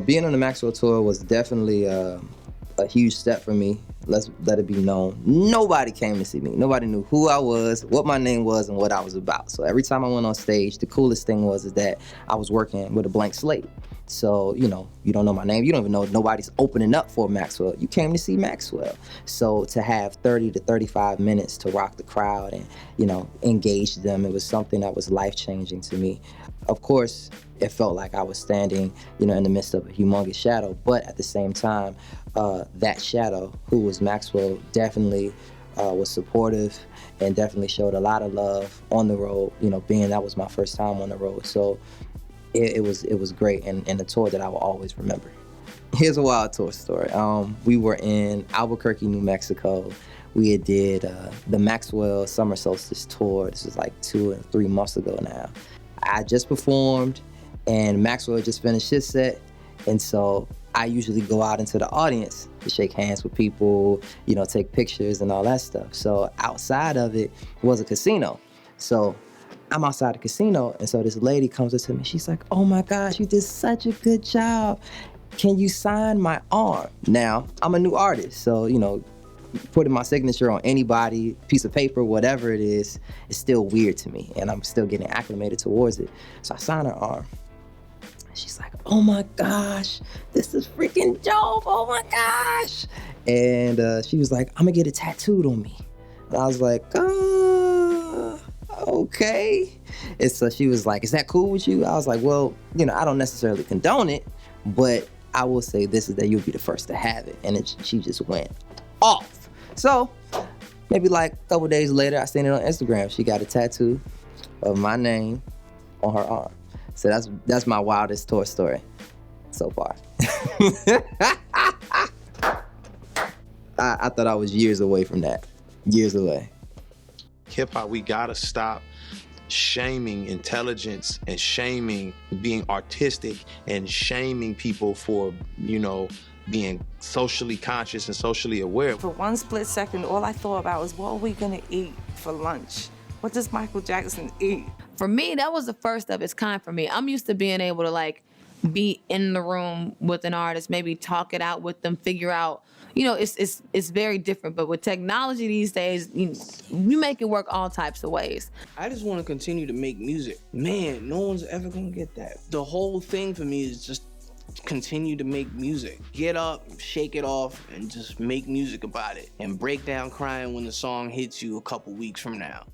Being on the Maxwell tour was definitely a huge step for me. Let's let it be known. Nobody came to see me. Nobody knew who I was, what my name was, and what I was about. So every time I went on stage, the coolest thing was that I was working with a blank slate. So, you don't know my name. You don't even know nobody's opening up for Maxwell. You came to see Maxwell. So to have 30 to 35 minutes to rock the crowd and, engage them, it was something that was life-changing to me. Of course, it felt like I was standing, in the midst of a humongous shadow, but at the same time, that shadow, who was Maxwell, definitely was supportive and definitely showed a lot of love on the road, being that was my first time on the road. So it was great and a tour that I will always remember. Here's a wild tour story. We were in Albuquerque, New Mexico. We had did the Maxwell Summer Solstice tour. This was like 2 or 3 months ago now. I just performed and Maxwell just finished his set. And so I usually go out into the audience to shake hands with people, take pictures and all that stuff. So outside of it was a casino. So I'm outside the casino, and so this lady comes up to me. She's like, "Oh my gosh, you did such a good job. Can you sign my arm?" Now, I'm a new artist, so, putting my signature on anybody, piece of paper, whatever it is still weird to me, and I'm still getting acclimated towards it. So I sign her arm. She's like, "Oh my gosh, this is freaking dope, oh my gosh." And she was like, "I'm gonna get it tattooed on me." And I was like, okay. And so she was like, "Is that cool with you?" I was like, "Well, I don't necessarily condone it, but I will say this is that you'll be the first to have it." And she just went off. So maybe like a couple days later, I seen it on Instagram. She got a tattoo of my name on her arm. So that's my wildest tour story so far. I thought I was years away from that. Years away. Hip-hop, we gotta stop shaming intelligence and shaming being artistic and shaming people for, being socially conscious and socially aware. For one split second, all I thought about was, what are we gonna eat for lunch? What does Michael Jackson eat? For me, that was the first of its kind for me. I'm used to being able to be in the room with an artist, maybe talk it out with them, figure out, it's very different. But with technology these days, you make it work all types of ways. I just want to continue to make music. Man, no one's ever gonna get that. The whole thing for me is just continue to make music. Get up, shake it off, and just make music about it. And break down crying when the song hits you a couple weeks from now.